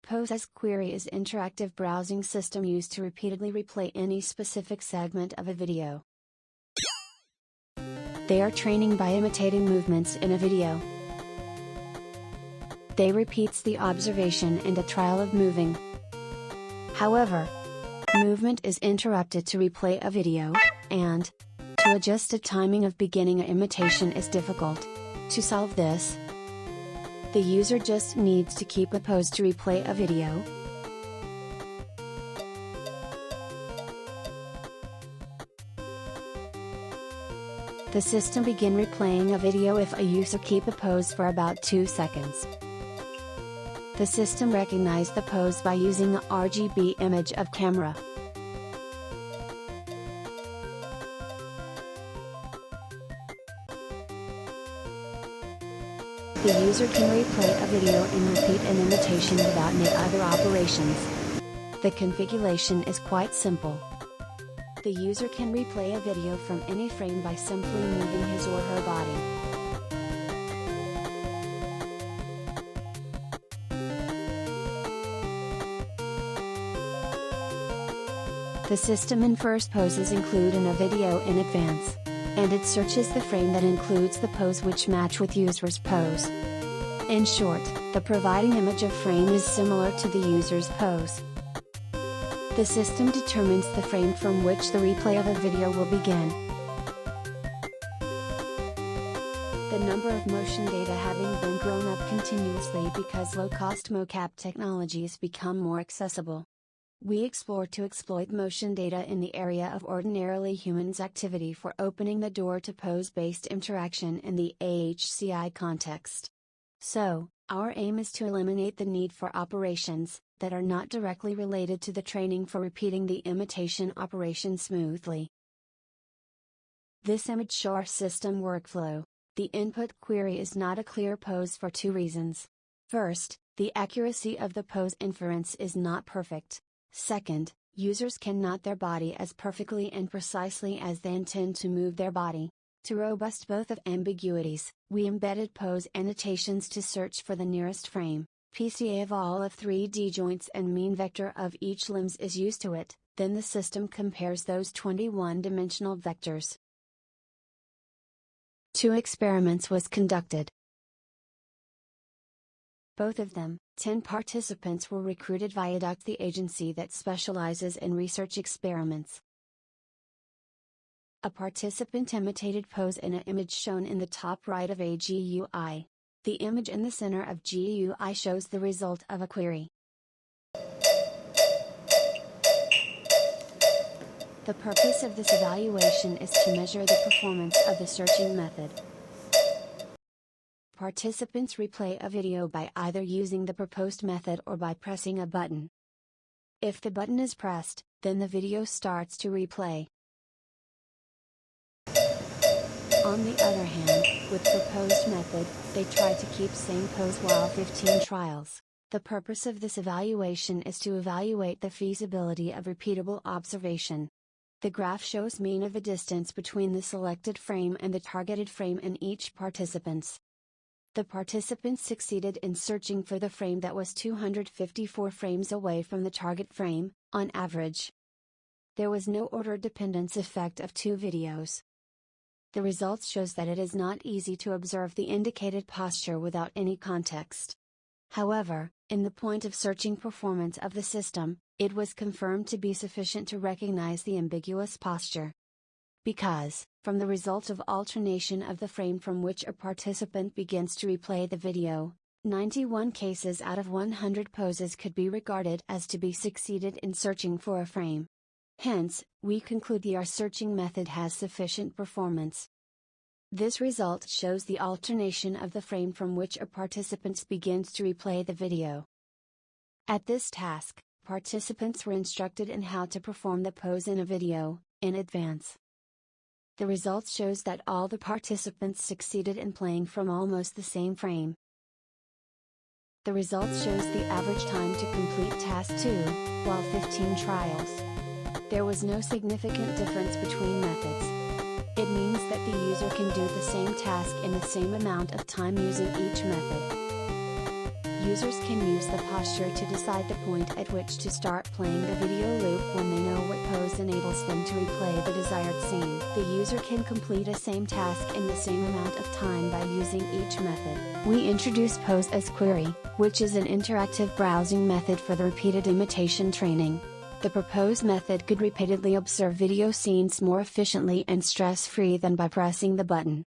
PoseAsQuery is an interactive browsing system used to repeatedly replay any specific segment of a video. They are training by imitating movements in a video. They repeats the observation and a trial of moving. However, movement is interrupted to replay a video, and to adjust the timing of beginning an imitation is difficult. To solve this, the user just needs to keep a pose to replay a video. The system begin replaying a video if a user keep a pose for about 2 seconds. The system recognize the pose by using a RGB image of camera. The user can replay a video and repeat an imitation without any other operations. The configuration is quite simple. The user can replay a video from any frame by simply moving his or her body. The system infers poses included in a video in advance, and it searches the frame that includes the pose which match with user's pose. In short, the providing image of frame is similar to the user's pose. The system determines the frame from which the replay of a video will begin. The number of motion data having been grown up continuously because low-cost mocap technologies become more accessible. We explore to exploit motion data in the area of ordinarily humans' activity for opening the door to pose-based interaction in the AHCI context. So, our aim is to eliminate the need for operations that are not directly related to the training for repeating the imitation operation smoothly. This image shows system workflow. The input query is not a clear pose for 2 reasons. First, the accuracy of the pose inference is not perfect. Second, users cannot their body as perfectly and precisely as they intend to move their body. To robust both of ambiguities, we embedded pose annotations to search for the nearest frame. PCA of all of 3D joints and mean vector of each limbs is used to it, then the system compares those 21-dimensional vectors. 2 experiments was conducted. Both of them, 10 participants were recruited via DUC, the agency that specializes in research experiments. A participant imitated pose in an image shown in the top right of a GUI. The image in the center of GUI shows the result of a query. The purpose of this evaluation is to measure the performance of the searching method. Participants replay a video by either using the proposed method or by pressing a button. If the button is pressed, then the video starts to replay. On the other hand, with proposed method, they try to keep same pose while 15 trials. The purpose of this evaluation is to evaluate the feasibility of repeatable observation. The graph shows mean of the distance between the selected frame and the targeted frame in each participants. The participants succeeded in searching for the frame that was 254 frames away from the target frame, on average. There was no order dependence effect of 2 videos. The results shows that it is not easy to observe the indicated posture without any context. However, in the point of searching performance of the system, it was confirmed to be sufficient to recognize the ambiguous posture. Because, from the result of alternation of the frame from which a participant begins to replay the video, 91 cases out of 100 poses could be regarded as to be succeeded in searching for a frame. Hence, we conclude our searching method has sufficient performance. This result shows the alternation of the frame from which a participant begins to replay the video. At this task, participants were instructed in how to perform the pose in a video, in advance. The results shows that all the participants succeeded in playing from almost the same frame. The results shows the average time to complete task 2, while 15 trials. There was no significant difference between methods. It means that the user can do the same task in the same amount of time using each method. Users can use the posture to decide the point at which to start playing the video loop when they know what pose enables them to replay the desired scene. The user can complete a same task in the same amount of time by using each method. We introduce PoseAsQuery, which is an interactive browsing method for the repeated imitation training. The proposed method could repeatedly observe video scenes more efficiently and stress-free than by pressing the button.